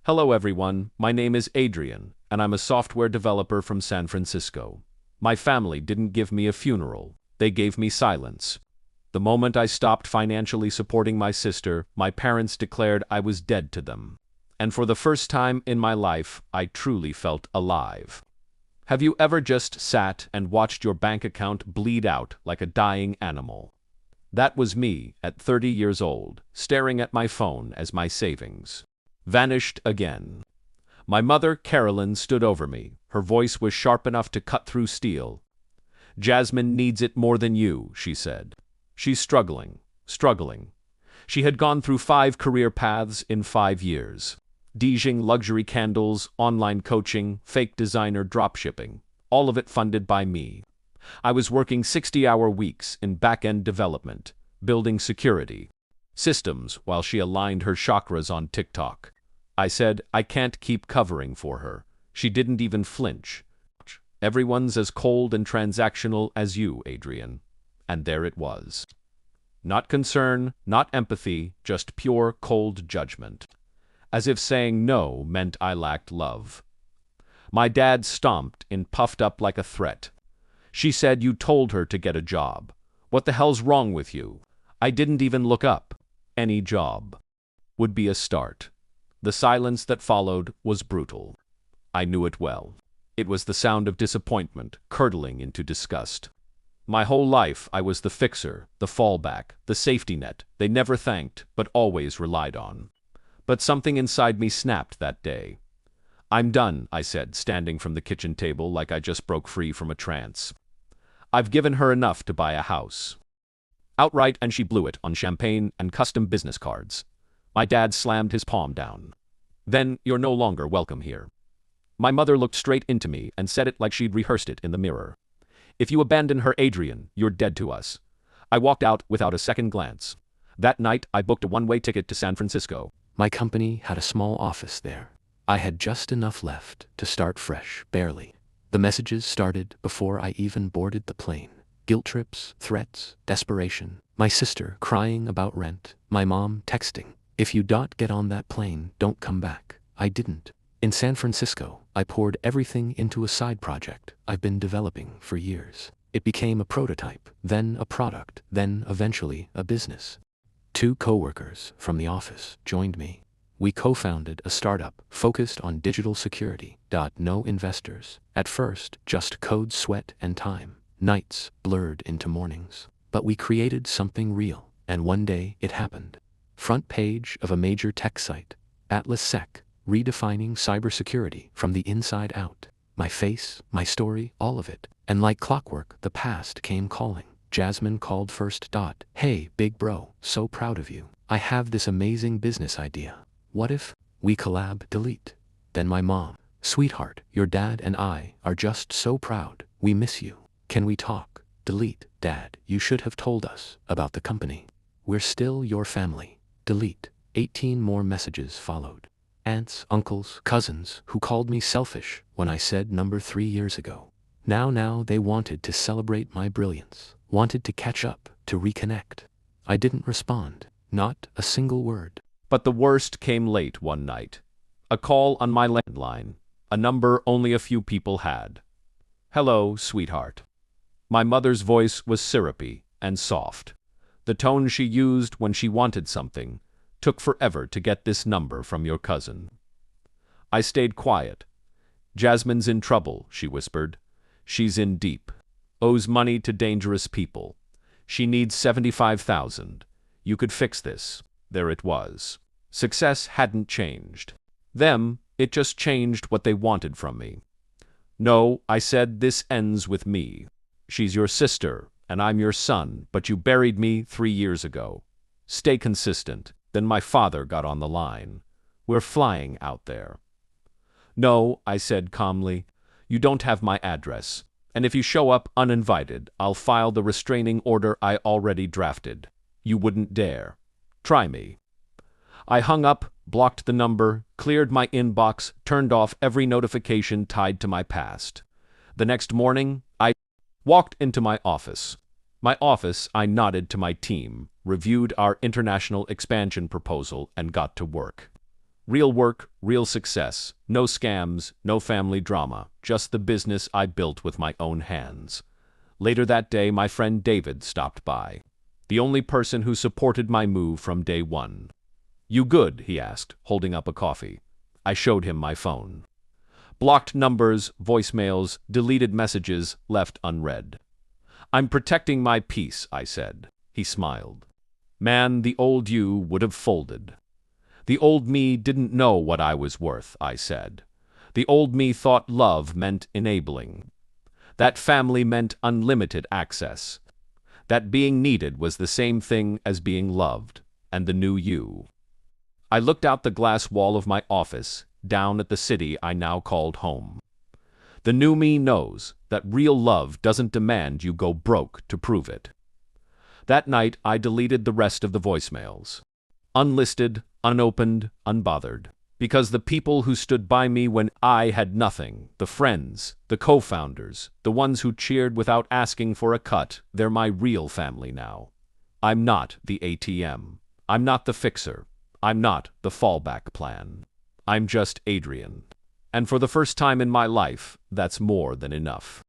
Hello everyone, my name is Adrian, and I'm a software developer from San Francisco. My family didn't give me a funeral, they gave me silence. The moment I stopped financially supporting my sister, my parents declared I was dead to them. And for the first time in my life, I truly felt alive. Have you ever just sat and watched your bank account bleed out like a dying animal? That was me at 30 years old, staring at my phone as my savings vanished again. My mother, Carolyn, stood over me. Her voice was sharp enough to cut through steel. "Jasmine needs it more than you," she said. "She's struggling. She had gone through 5 career paths in 5 years. DJing, luxury candles, online coaching, fake designer dropshipping. All of it funded by me. I was working 60-hour weeks in back-end development, building security systems while she aligned her chakras on TikTok. I said, I can't keep covering for her. She didn't even flinch. "Everyone's as cold and transactional as you, Adrian." And there it was. Not concern, not empathy, just pure, cold judgment. As if saying no meant I lacked love. My dad stomped and puffed up like a threat. "She said you told her to get a job. What the hell's wrong with you?" I didn't even look up. Any job would be a start. The silence that followed was brutal. I knew it well. It was the sound of disappointment, curdling into disgust. My whole life I was the fixer, the fallback, the safety net they never thanked but always relied on. But something inside me snapped that day. "I'm done," I said, standing from the kitchen table like I just broke free from a trance. "I've given her enough to buy a house outright, and she blew it on champagne and custom business cards." My dad slammed his palm down. "Then you're no longer welcome here." My mother looked straight into me and said it like she'd rehearsed it in the mirror. "If you abandon her, Adrian, you're dead to us." I walked out without a second glance. That night, I booked a one-way ticket to San Francisco. My company had a small office there. I had just enough left to start fresh, barely. The messages started before I even boarded the plane. Guilt trips, threats, desperation. My sister crying about rent. My mom texting, "If you don't get on that plane, don't come back." I didn't. In San Francisco, I poured everything into a side project I've been developing for years. It became a prototype, then a product, then eventually a business. 2 coworkers from the office joined me. We co-founded a startup focused on digital security. No investors. At first, just code, sweat, and time. Nights blurred into mornings. But we created something real, and one day it happened. Front page of a major tech site. Atlas Sec, redefining cybersecurity from the inside out. My face, my story, all of it. And like clockwork, the past came calling. Jasmine called first. "Hey, big bro, so proud of you. I have this amazing business idea. What if we collab?" Delete. Then my mom, "Sweetheart, your dad and I are just so proud. We miss you. Can we talk?" Delete. "Dad, you should have told us about the company. We're still your family." Delete. 18 more messages followed. Aunts, uncles, cousins, who called me selfish when I said number 3 years ago. Now they wanted to celebrate my brilliance, wanted to catch up, to reconnect. I didn't respond, not a single word. But the worst came late one night. A call on my landline, a number only a few people had. "Hello, sweetheart." My mother's voice was syrupy and soft. The tone she used when she wanted something. "Took forever to get this number from your cousin." I stayed quiet. "Jasmine's in trouble," she whispered. "She's in deep. Owes money to dangerous people. She needs 75,000. You could fix this." There it was. Success hadn't changed. It just changed what they wanted from me. "No," I said, "this ends with me. She's your sister, and I'm your son, but you buried me 3 years ago. Stay consistent." Then my father got on the line. "We're flying out there." "No," I said calmly, "you don't have my address. And if you show up uninvited, I'll file the restraining order I already drafted. You wouldn't dare. Try me." I hung up, blocked the number, cleared my inbox, turned off every notification tied to my past. The next morning, I walked into my office. I nodded to my team, reviewed our international expansion proposal, and got to work. Real work, real success, no scams, no family drama, just the business I built with my own hands. Later that day, my friend David stopped by, the only person who supported my move from day one. "You good?" he asked, holding up a coffee. I showed him my phone. Blocked numbers, voicemails, deleted messages, left unread. "I'm protecting my peace," I said. He smiled. "Man, the old you would have folded." "The old me didn't know what I was worth," I said. "The old me thought love meant enabling. That family meant unlimited access. That being needed was the same thing as being loved, and the new you." I looked out the glass wall of my office, down at the city I now called home. The new me knows that real love doesn't demand you go broke to prove it. That night, I deleted the rest of the voicemails. Unlisted, unopened, unbothered. Because the people who stood by me when I had nothing, the friends, the co-founders, the ones who cheered without asking for a cut, they're my real family now. I'm not the ATM. I'm not the fixer. I'm not the fallback plan. I'm just Adrian. And for the first time in my life, that's more than enough.